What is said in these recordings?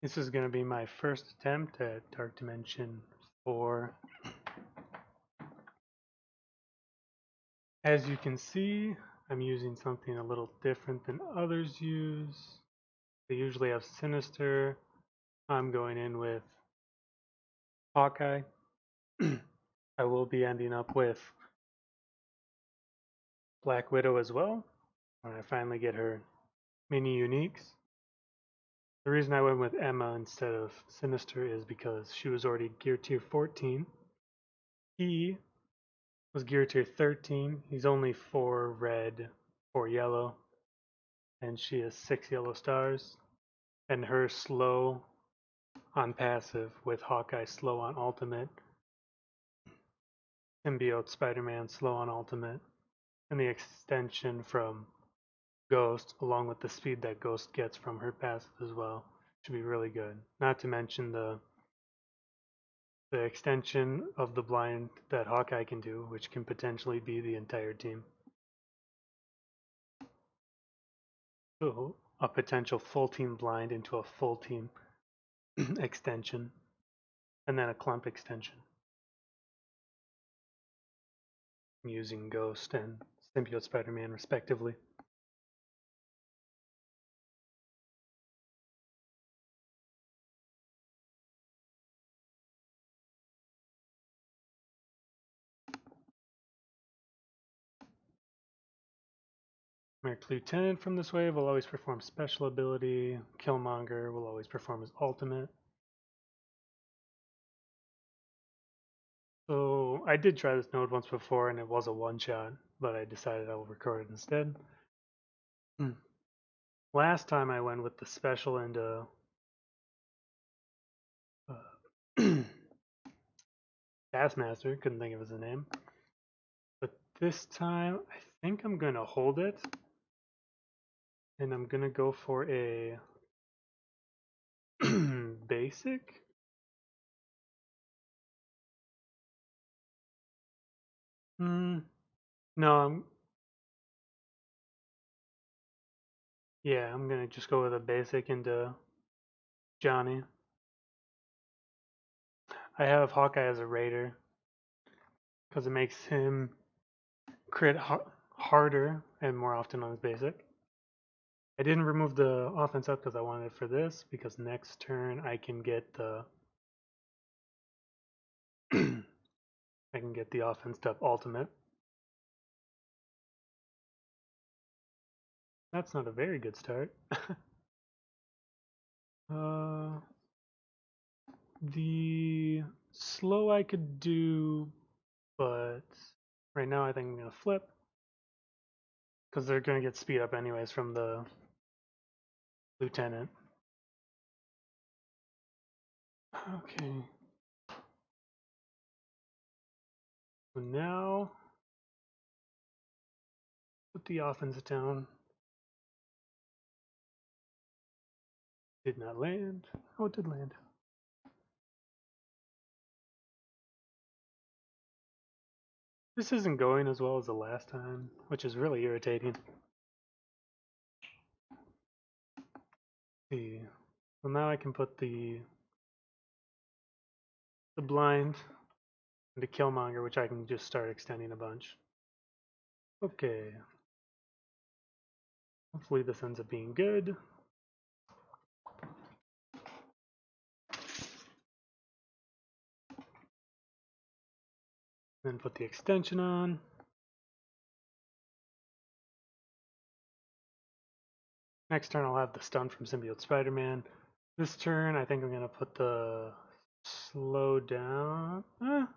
This is going to be my first attempt at Dark Dimension 4. As you can see, I'm using something a little different than others use. They usually have Sinister. I'm going in with Hawkeye. I will be ending up with Black Widow as well when I finally get her mini uniques. The reason I went with Emma instead of Sinister is because she was already gear tier 14. He was gear tier 13. He's only 4 red, 4 yellow, and she has 6 yellow stars. And her slow on passive with Hawkeye slow on ultimate, Symbiote Spider-Man slow on ultimate, and the extension from Ghost along with the speed that Ghost gets from her passive as well should be really good. Not to mention the extension of the blind that Hawkeye can do, which can potentially be the entire team. So a potential full team blind into a full team extension, and then a clump extension using Ghost and Symbiote Spider-Man respectively. Merc Lieutenant from this wave will always perform special ability. Killmonger will always perform his ultimate. So I did try this node once before and it was a one-shot, but I decided I will record it instead. Last time I went with the special into Taskmaster, couldn't think of his name. But this time I think I'm going to hold it. And I'm going to go for a basic. No, I'm going to just go with a basic into Johnny. I have Hawkeye as a raider because it makes him crit harder and more often on his basic. I didn't remove the offense up because I wanted it for this, because next turn I can get the I can get the offense up ultimate. That's not a very good start. The slow I could do, but right now I think I'm gonna flip because they're gonna get speed up anyways from the lieutenant. Okay. So now put the offense down. Did not land. Oh, it did land. This isn't going as well as the last time, which is really irritating. See. Well, now I can put the blind into Killmonger, which I can just start extending a bunch. Okay. Hopefully this ends up being good. Then put the extension on. Next turn I'll have the stun from Symbiote Spider-Man. This turn I think I'm going to put the slow down. I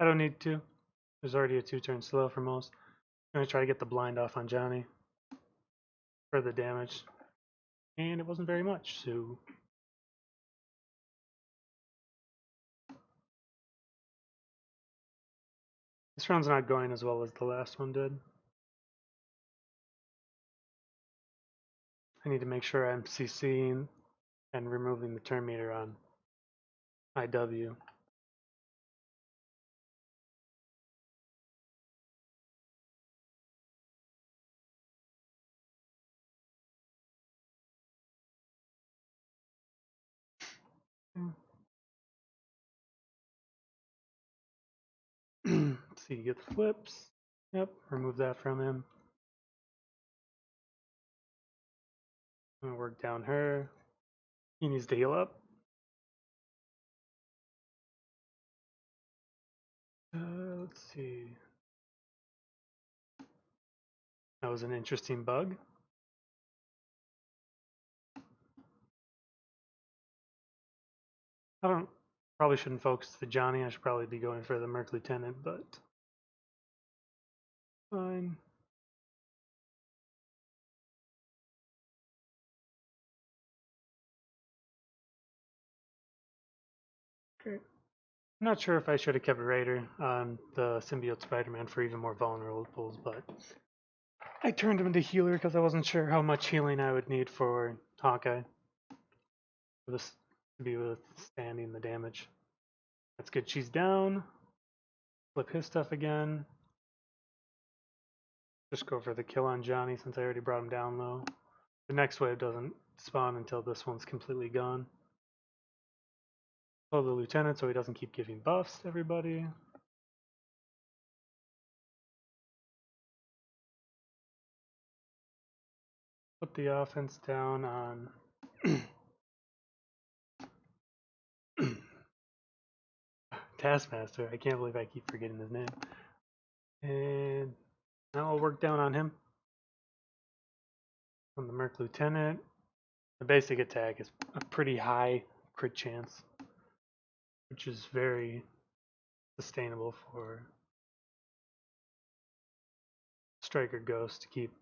don't need to. There's already a 2-turn slow for most. I'm going to try to get the blind off on Johnny for the damage. And it wasn't very much, so... This round's not going as well as the last one did. I need to make sure I'm CCing and removing the turn meter on IW. Let's see, get the flips. Yep, remove that from him. I'm gonna work down her. He needs to heal up. Let's see. That was an interesting bug. Probably shouldn't focus the Johnny. I should probably be going for the Merc Lieutenant, but fine. Okay. I'm not sure if I should have kept Raider on the Symbiote Spider-Man for even more vulnerables, but I turned him into healer because I wasn't sure how much healing I would need for Hawkeye for this to be withstanding the damage. That's good. She's down. Flip his stuff again. Just go for the kill on Johnny since I already brought him down low. The next wave doesn't spawn until this one's completely gone. Pull the lieutenant so he doesn't keep giving buffs to everybody. Put the offense down on Taskmaster. I can't believe I keep forgetting his name. And now I'll work down on him. On the Merc Lieutenant, the basic attack is a pretty high crit chance, which is very sustainable for Striker Ghost to keep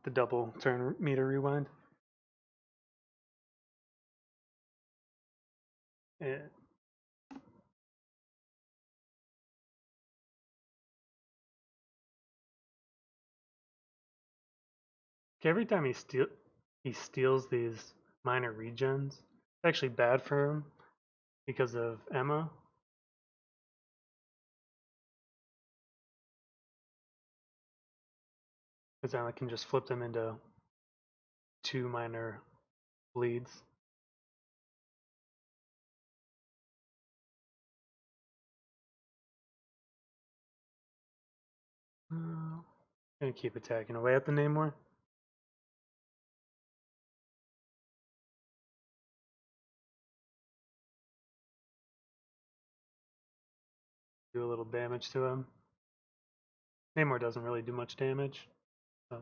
the double turn meter rewind. And every time he steals these minor regens, it's actually bad for him because of Emma. Because Emma can just flip them into 2 minor bleeds. Gonna keep attacking away at the Namor. Do a little damage to him. Namor doesn't really do much damage. So.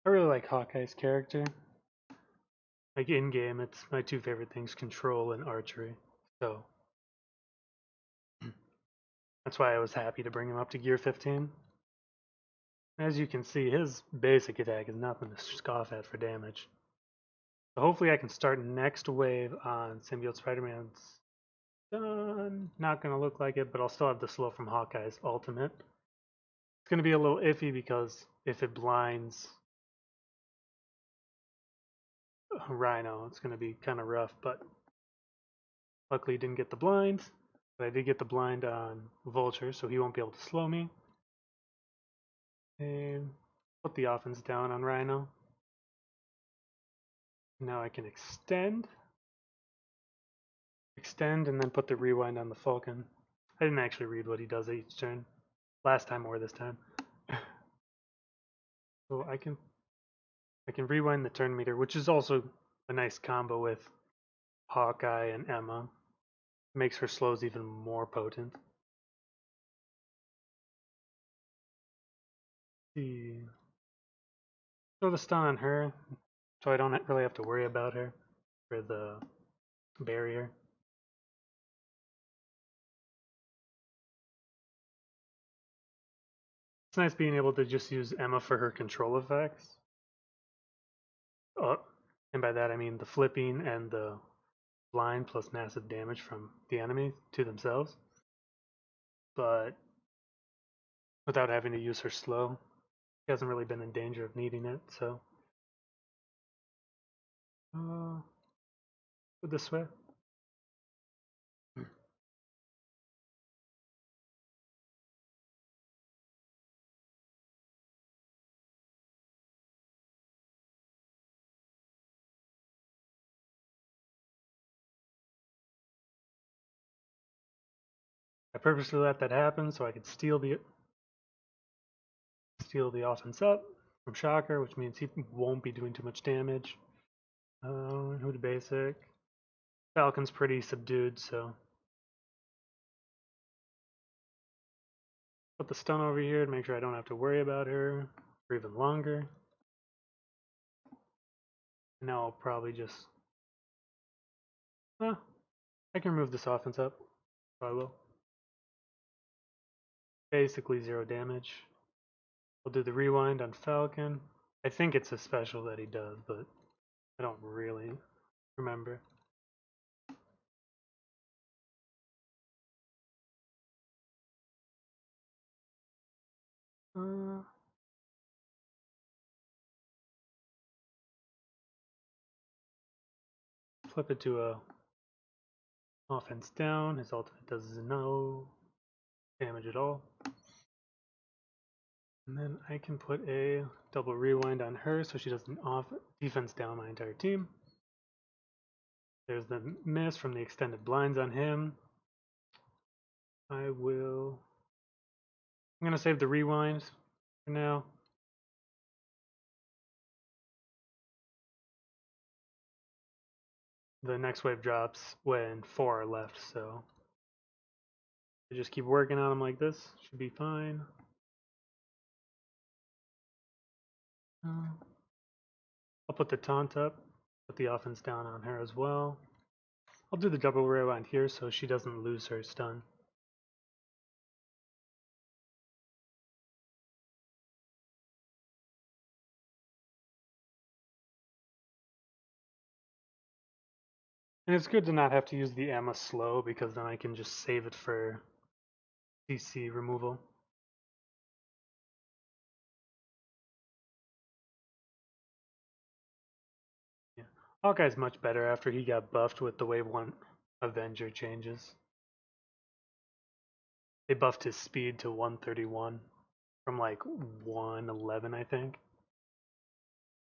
I really like Hawkeye's character. Like in game, it's my 2 favorite things: control and archery. So that's why I was happy to bring him up to gear 15. As you can see, his basic attack is nothing to scoff at for damage. So hopefully I can start next wave on Symbiote Spider-Man's done. Not going to look like it, but I'll still have the slow from Hawkeye's ultimate. It's going to be a little iffy because if it blinds Rhino, it's going to be kind of rough, but luckily didn't get the blind. But I did get the blind on Vulture, so he won't be able to slow me. And put the offense down on Rhino. Now I can extend, and then put the rewind on the Falcon. I didn't actually read what he does each turn, last time or this time. So I can rewind the turn meter, which is also a nice combo with Hawkeye and Emma. Makes her slows even more potent. See. Throw the stun on her, so I don't really have to worry about her for the barrier. It's nice being able to just use Emma for her control effects. And by that I mean the flipping and the blind plus massive damage from the enemy to themselves. But without having to use her slow. She hasn't really been in danger of needing it, so. Go this way. I purposely let that happen so I could steal the offense up from Shocker, which means he won't be doing too much damage. Who to basic? Falcon's pretty subdued, so put the stun over here to make sure I don't have to worry about her for even longer. Now I'll probably just, I can remove this offense up, so I will. Basically 0 damage. We'll do the rewind on Falcon. I think it's a special that he does, but I don't really remember. Flip it to a offense down. His ultimate does no damage at all. And then I can put a double rewind on her so she doesn't defense down my entire team. There's the miss from the extended blinds on him. I'm gonna save the rewind for now. The next wave drops when 4 are left, so I just keep working on them like this. Should be fine. I'll put the taunt up, put the offense down on her as well. I'll do the double rewind here so she doesn't lose her stun. And it's good to not have to use the Emma slow because then I can just save it for CC removal. Yeah. Hawkeye's much better after he got buffed with the Wave 1 Avenger changes. They buffed his speed to 131 from like 111, I think.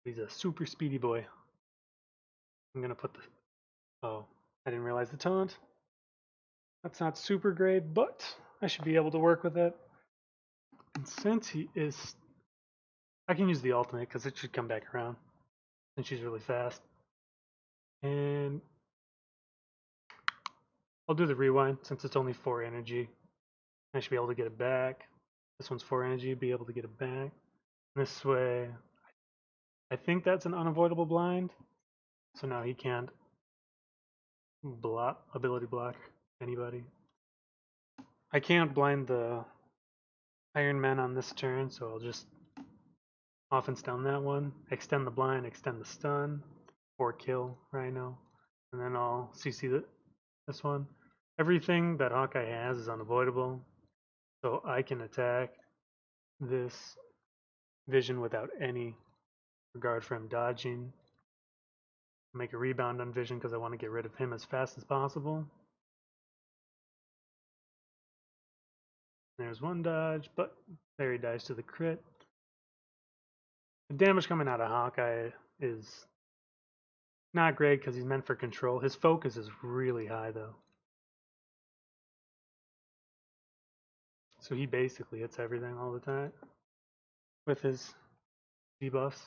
He's a super speedy boy. I'm gonna put the... Oh, I didn't realize the taunt. That's not super great, but I should be able to work with it. And since he is... I can use the ultimate because it should come back around. And she's really fast. And I'll do the rewind since it's only 4 energy. I should be able to get it back. This one's 4 energy, be able to get it back. This way, I think that's an unavoidable blind. So now he can't ability block anybody. I can't blind the Iron Man on this turn, so I'll just offense down that one, extend the blind, extend the stun, or kill Rhino, and then I'll CC this one. Everything that Hawkeye has is unavoidable, so I can attack this Vision without any regard for him dodging. Make a rebound on Vision because I want to get rid of him as fast as possible. There's one dodge, but there he dies to the crit. The damage coming out of Hawkeye is not great because he's meant for control. His focus is really high though. So he basically hits everything all the time with his debuffs.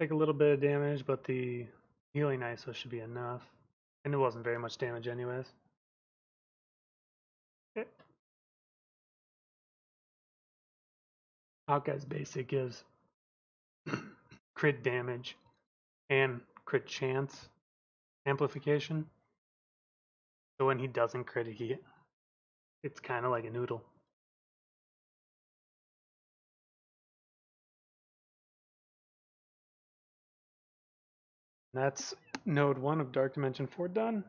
Take a little bit of damage, but the healing ISO should be enough. And it wasn't very much damage anyways. Okay. Hawkeye's basic gives crit damage and crit chance amplification. So when he doesn't crit, it's kind of like a noodle. That's node 1 of Dark Dimension 4 done.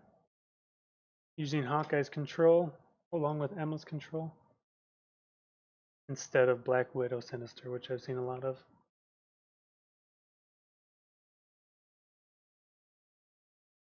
Using Hawkeye's control along with Emma's control instead of Black Widow Sinister, which I've seen a lot of.